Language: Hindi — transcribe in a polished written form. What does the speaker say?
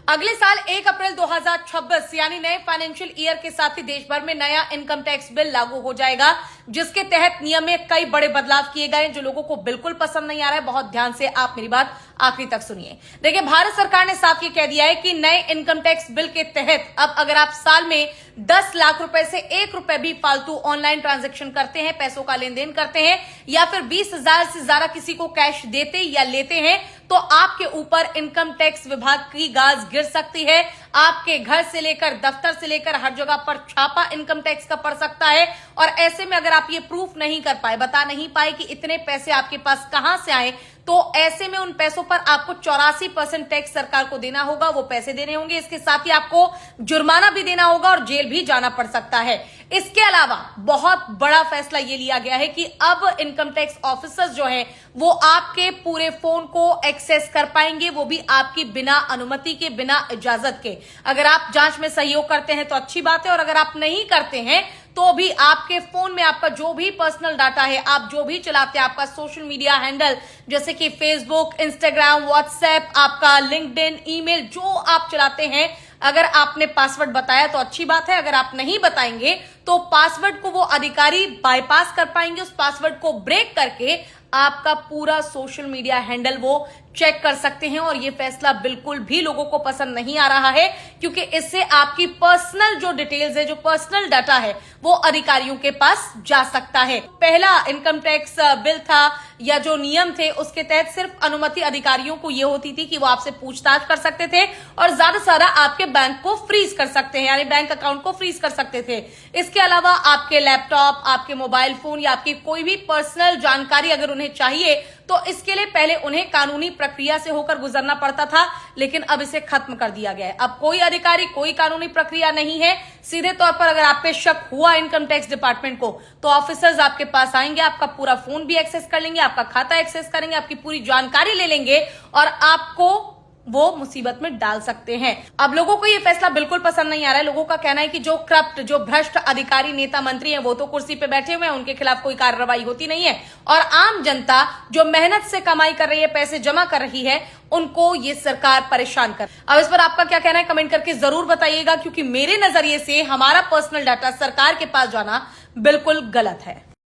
अगले साल 1 अप्रैल 2026 यानी नए फाइनेंशियल ईयर के साथ ही देश भर में नया इनकम टैक्स बिल लागू हो जाएगा, जिसके तहत नियम में कई बड़े बदलाव किए गए जो लोगों को बिल्कुल पसंद नहीं आ रहा है। बहुत ध्यान से आप मेरी बात आखिरी तक सुनिए। देखिए, भारत सरकार ने साफ ये कह दिया है कि नए इनकम टैक्स बिल के तहत अब अगर आप साल में 10 लाख रुपए से 1 रुपए भी फालतू ऑनलाइन ट्रांजैक्शन करते हैं, पैसों का लेन देन करते हैं, या फिर 20,000 से ज्यादा किसी को कैश देते या लेते हैं, तो आपके ऊपर इनकम टैक्स विभाग की गाज गिर सकती है। आपके घर से लेकर दफ्तर से लेकर हर जगह पर छापा इनकम टैक्स का पड़ सकता है। और ऐसे में अगर आप ये प्रूफ नहीं कर पाए, बता नहीं पाए कि इतने पैसे आपके पास कहां से आए, तो ऐसे में उन पैसों पर आपको 84% टैक्स सरकार को देना होगा। वो पैसे देने होंगे, इसके साथ ही आपको जुर्माना भी देना होगा और जेल भी जाना पड़ सकता है। इसके अलावा बहुत बड़ा फैसला ये लिया गया है कि अब इनकम टैक्स ऑफिसर्स जो हैं वो आपके पूरे फोन को एक्सेस कर पाएंगे, वो भी आपकी बिना अनुमति के, बिना इजाजत के। अगर आप जांच में सहयोग करते हैं तो अच्छी बात है, और अगर आप नहीं करते हैं तो भी आपके फोन में आपका जो भी पर्सनल डाटा है, आप जो भी चलाते हैं, आपका सोशल मीडिया हैंडल जैसे कि फेसबुक, इंस्टाग्राम, व्हाट्सएप, आपका लिंक्डइन, ईमेल, जो आप चलाते हैं, अगर आपने पासवर्ड बताया तो अच्छी बात है। अगर आप नहीं बताएंगे तो पासवर्ड को वो अधिकारी बाईपास कर पाएंगे। उस पासवर्ड को ब्रेक करके आपका पूरा सोशल मीडिया हैंडल वो चेक कर सकते हैं। और ये फैसला बिल्कुल भी लोगों को पसंद नहीं आ रहा है, क्योंकि इससे आपकी पर्सनल जो डिटेल्स है, जो पर्सनल डाटा है, वो अधिकारियों के पास जा सकता है। पहला इनकम टैक्स बिल था या जो नियम थे, उसके तहत सिर्फ अनुमति अधिकारियों को ये होती थी कि वो आपसे पूछताछ कर सकते थे और ज्यादा से ज्यादा आपके बैंक को फ्रीज कर सकते हैं, यानी बैंक अकाउंट को फ्रीज कर सकते थे। इसके अलावा आपके लैपटॉप, आपके मोबाइल फोन या आपकी कोई भी पर्सनल जानकारी अगर उन्हें चाहिए तो इसके लिए पहले उन्हें कानूनी प्रक्रिया से होकर गुजरना पड़ता था, लेकिन अब इसे खत्म कर दिया गया है। अब कोई अधिकारी, कोई कानूनी प्रक्रिया नहीं है। सीधे तौर पर अगर आप पे शक हुआ इनकम टैक्स डिपार्टमेंट को, तो ऑफिसर्स आपके पास आएंगे, आपका पूरा फोन भी एक्सेस कर लेंगे, आपका खाता एक्सेस करेंगे, आपकी पूरी जानकारी ले लेंगे और आपको वो मुसीबत में डाल सकते हैं। अब लोगों को ये फैसला बिल्कुल पसंद नहीं आ रहा है। लोगों का कहना है कि जो करप्ट, जो भ्रष्ट अधिकारी, नेता, मंत्री हैं, वो तो कुर्सी पे बैठे हुए हैं, उनके खिलाफ कोई कार्रवाई होती नहीं है, और आम जनता जो मेहनत से कमाई कर रही है, पैसे जमा कर रही है, उनको ये सरकार परेशान कर। अब इस पर आपका क्या कहना है, कमेंट करके जरूर बताइएगा, क्योंकि मेरे नजरिए से हमारा पर्सनल डाटा सरकार के पास जाना बिल्कुल गलत है।